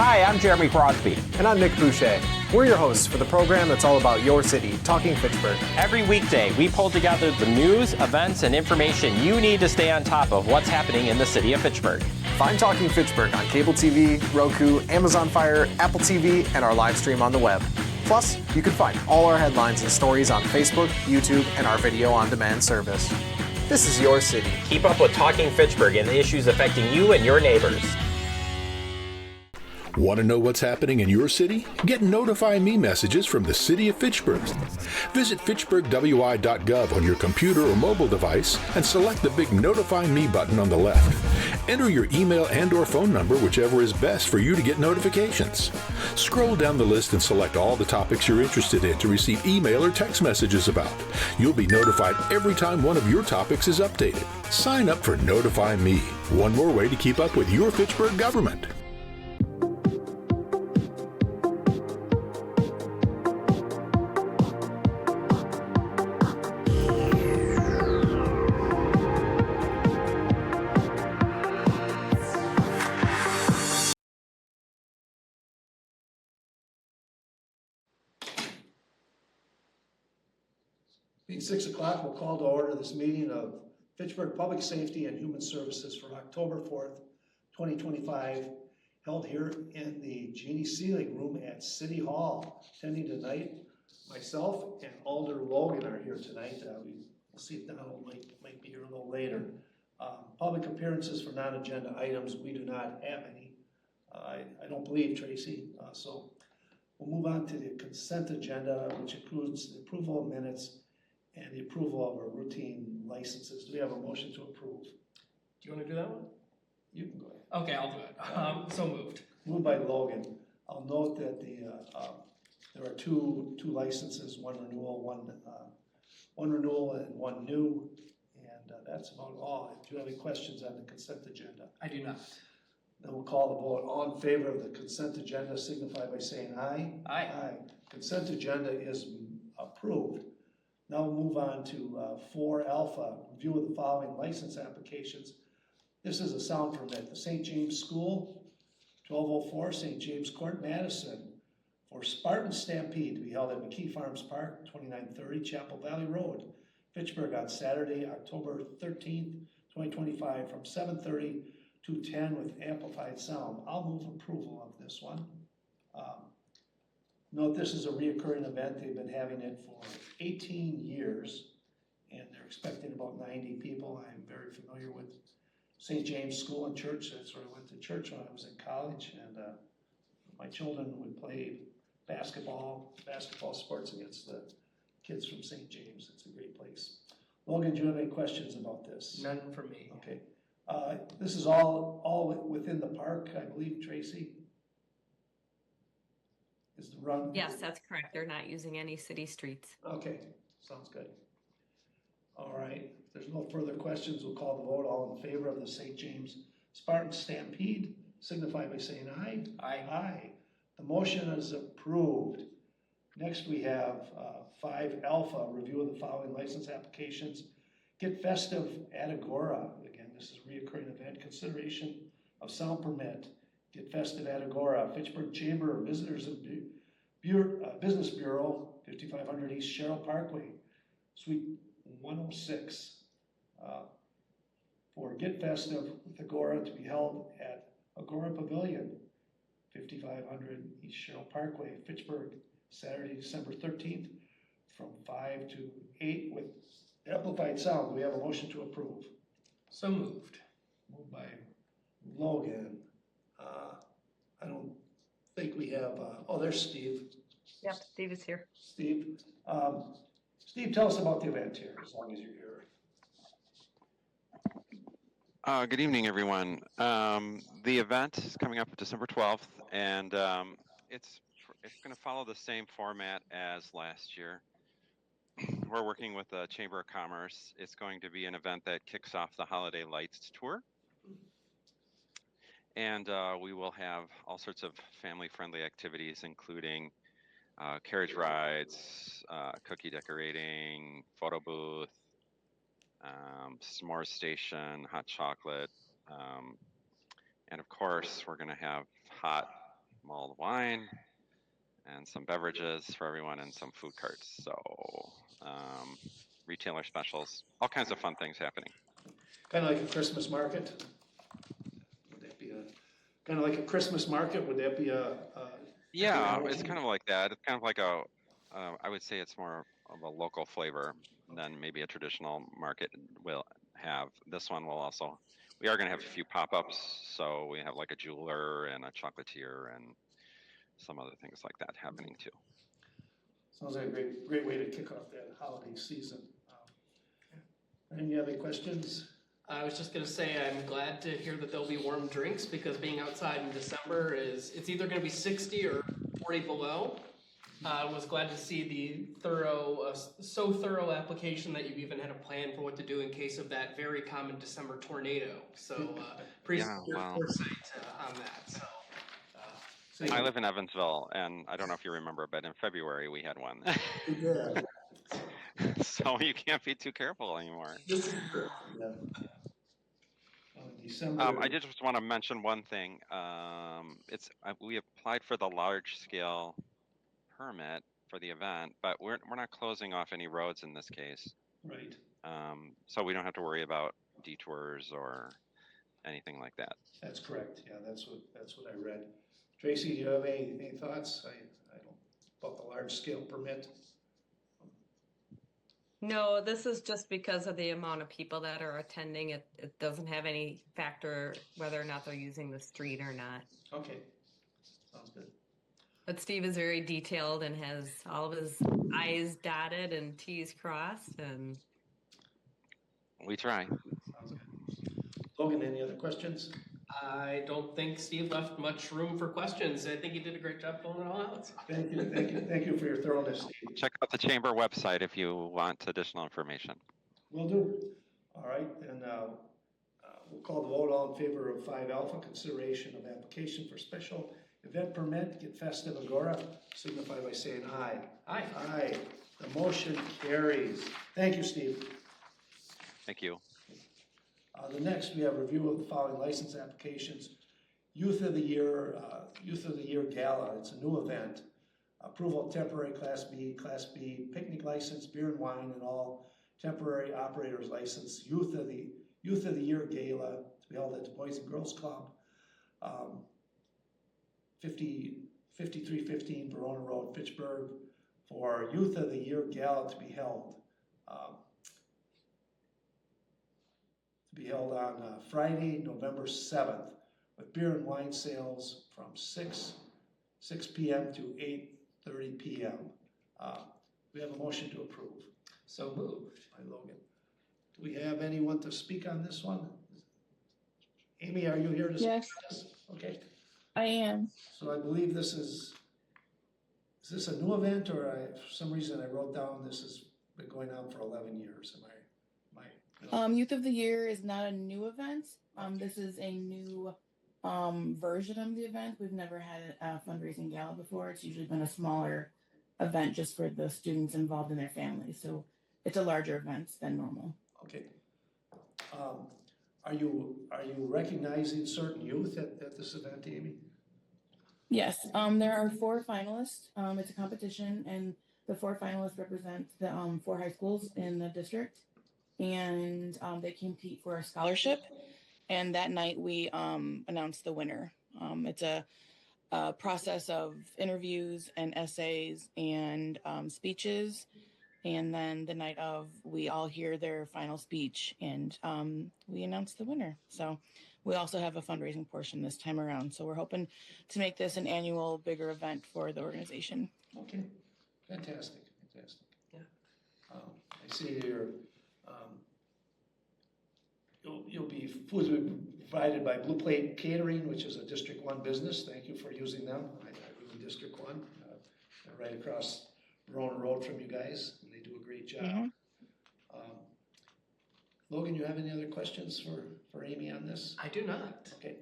Hi, I'm Jeremy Crosby. And I'm Nick Boucher. We're your hosts for the program that's all about your city, Talking Fitchburg. Every weekday, we pull together the news, events, and information you need to stay on top of what's happening in the city of Fitchburg. Find Talking Fitchburg on cable TV, Roku, Amazon Fire, Apple TV, and our live stream on the web. Plus, you can find all our headlines and stories on Facebook, YouTube, and our video on demand service. This is your city. Keep up with Talking Fitchburg and the issues affecting you and your neighbors. Want to know what's happening in your city? Get Notify Me messages from the City of Fitchburg. Visit fitchburgwi.gov on your computer or mobile device and select the big Notify Me button on the left. Enter your email and/or phone number, whichever is best for you to get notifications. Scroll down the list and select all the topics you're interested in to receive email or text messages about. You'll be notified every time one of your topics is updated. Sign up for Notify Me, one more way to keep up with your Fitchburg government. Being 6 o'clock, we'll call to order this meeting of Fitchburg Public Safety and Human Services for October 4th, 2025, held here in the Jeannie Seelig Room at City Hall. Attending tonight, myself and Alder Logan are here tonight. We'll see if Donald might be here a little later. Public appearances for non-agenda items, we do not have any. I don't believe, Tracy. So we'll move on to the consent agenda, which includes the approval of minutes and the approval of our routine licenses. Do we have a motion to approve? Do you want to do that one? You can go ahead. Okay, I'll do it. So moved. Moved by Logan. I'll note that there are two licenses, one renewal and one new, and that's about all. If you have any questions on the consent agenda? I do not. Then we'll call the vote. All in favor of the consent agenda signify by saying aye. Aye. Aye. Consent agenda is approved. Now we'll move on to 4 Alpha, review of the following license applications. This is a sound permit. The St. James School, 1204 St. James Court, Madison, for Spartan Stampede to be held at McKee Farms Park, 2930 Chapel Valley Road, Fitchburg, on Saturday, October 13th, 2025, from 7:30 to 10 with amplified sound. I'll move approval of this one. Note this is a reoccurring event. They've been having it for 18 years, and they're expecting about 90 people. I'm very familiar with St. James School and Church. That's where I went to church when I was in college, and my children would play basketball sports against the kids from St. James. It's a great place. Logan, do you have any questions about this? None for me. Okay. This is all within the park, I believe, Tracy? Is the run? Yes, that's correct. They're not using any city streets. Okay, sounds good. All right, if there's no further questions, we'll call the vote. All in favor of the St. James Spartan Stampede, signify by saying aye. Aye. Aye. The motion is approved. Next, we have 5 Alpha, review of the following license applications. Get Festive at Agora. Again, this is a reoccurring event. Consideration of sound permit. Get Festive at Agora. Fitchburg Chamber of Visitors and Business Bureau, 5500 East Sherrill Parkway, Suite 106. For Get Festive with Agora to be held at Agora Pavilion, 5500 East Sherrill Parkway, Fitchburg, Saturday, December 13th, from 5 to 8 with amplified sound. Do we have a motion to approve? So moved. Moved by Logan. I don't think we have, oh, there's Steve. Yep, Steve is here. Steve, tell us about the event here, as long as you're here. Good evening, everyone. The event is coming up December 12th, and it's going to follow the same format as last year. We're working with the Chamber of Commerce. It's going to be an event that kicks off the Holiday Lights Tour. And we will have all sorts of family-friendly activities, including carriage rides, cookie decorating, photo booth, s'more station, hot chocolate, and of course, we're going to have hot mulled wine and some beverages for everyone and some food carts. So retailer specials, all kinds of fun things happening. Kind of like a Christmas market? Would that be kind of like a Christmas market? Would that be Yeah, it's kind of like that. It's kind of like I would say it's more of a local flavor than maybe a traditional market will have. This one will also, we are going to have a few pop-ups. So we have like a jeweler and a chocolatier and some other things like that happening too. Sounds like a great way to kick off that holiday season. Any other questions? I was just gonna say, I'm glad to hear that there'll be warm drinks, because being outside in December it's either gonna be 60 or 40 below. I was glad to see the thorough application that you've even had a plan for what to do in case of that very common December tornado. So appreciate your foresight on that. So I live in Evansville, and I don't know if you remember, but in February we had one. Yeah. So you can't be too careful anymore. Yeah. December. I did just want to mention one thing. We applied for the large scale permit for the event, but we're not closing off any roads in this case. Right. So we don't have to worry about detours or anything like that. That's correct. Yeah, that's what I read. Tracy, do you have any thoughts? I don't about the large scale permit. No, this is just because of the amount of people that are attending. It doesn't have any factor whether or not they're using the street or not. Okay, sounds good. But Steve is very detailed and has all of his I's dotted and T's crossed, and We try. Sounds good. Logan, any other questions? I don't think Steve left much room for questions. I think he did a great job filling it all out. Thank you for your thoroughness, Steve. Check out the chamber website if you want additional information. Will do. All right, then we'll call the vote. All in favor of 5 alpha, consideration of application for special event permit, Get Festive Agora, signify by saying aye. Aye. Aye. The motion carries. Thank you, Steve. Thank you. The next, we have review of the following license applications. Youth of the Year Gala. It's a new event. Approval of temporary Class B picnic license, beer and wine, and all temporary operators license. Youth of the Year Gala to be held at the Boys and Girls Club, 5315 Verona Road, Fitchburg, for Youth of the Year Gala to be held. On Friday, November 7th, with beer and wine sales from 6 p.m. to 8:30 p.m. We have a motion to approve. So moved. By Logan. Do we have anyone to speak on this one? Amy, are you here to speak? Yes, on this? Okay. I am. So I believe is this a new event, or for some reason I wrote down this has been going on for 11 years. Am I? Youth of the Year is not a new event. This is a new version of the event. We've never had a fundraising gala before. It's usually been a smaller event just for the students involved and their families. So it's a larger event than normal. Okay. Are you recognizing certain youth at this event, Amy? Yes. There are 4 finalists. It's a competition, and the 4 finalists represent the 4 high schools in the district. And they compete for a scholarship, and that night we announced the winner. It's a process of interviews and essays and speeches, and then the night of, we all hear their final speech, and we announce the winner. So we also have a fundraising portion this time around, so we're hoping to make this an annual bigger event for the organization. Okay, fantastic. Yeah. I see here. You'll be foods will be provided by Blue Plate Catering, which is a District 1 business. Thank you for using them. I live in District 1. They're right across Verona Road from you guys, and they do a great job. Mm-hmm. Logan, you have any other questions for Amy on this? I do not. Okay.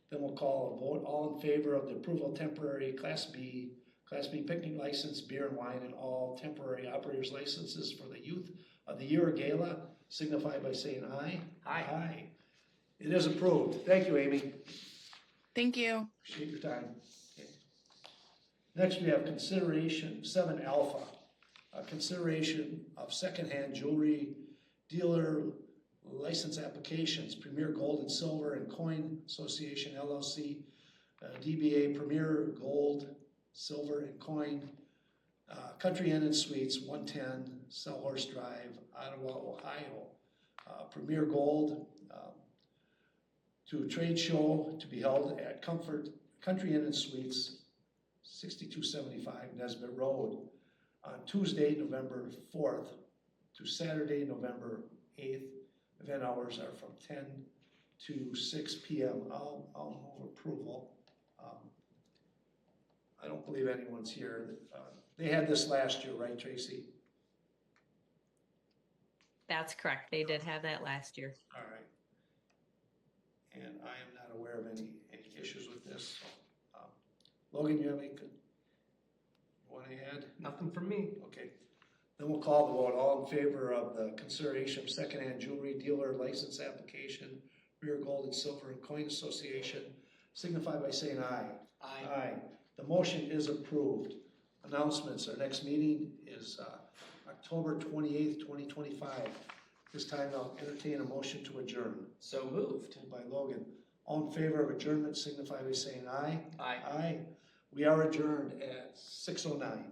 Then we'll call a vote. All in favor of the approval of temporary Class B picnic license, beer and wine, and all temporary operators licenses for the Youth of the Year Gala, signify by saying aye. Aye. Aye. It is approved. Thank you, Amy. Thank you. Appreciate your time. Okay. Next, we have consideration 7 Alpha, consideration of secondhand jewelry dealer license applications, Premier Gold and Silver and Coin Association LLC, DBA Premier Gold, Silver and Coin, Country Inn and Suites, 110 Sellhorse Drive, Ottawa, Ohio. Premier Gold, to a trade show to be held at Country Inn and Suites, 6275 Nesbitt Road, on Tuesday, November 4th to Saturday, November 8th. Event hours are from 10 to 6 p.m. I'll move approval. I don't believe anyone's here. They had this last year, right, Tracy? That's correct. They did have that last year. All right. And I am not aware of any issues with this. So, Logan, you have any want to add? Nothing from me. Okay. Then we'll call the vote. All in favor of the consideration of secondhand jewelry dealer license application, Premier Gold and Silver and Coin Association, signify by saying aye. Aye. Aye. The motion is approved. Announcements. Our next meeting is October 28th, 2025. This time I'll entertain a motion to adjourn. So moved. Moved by Logan. All in favor of adjournment signify by saying aye. Aye. Aye. We are adjourned at 6:09.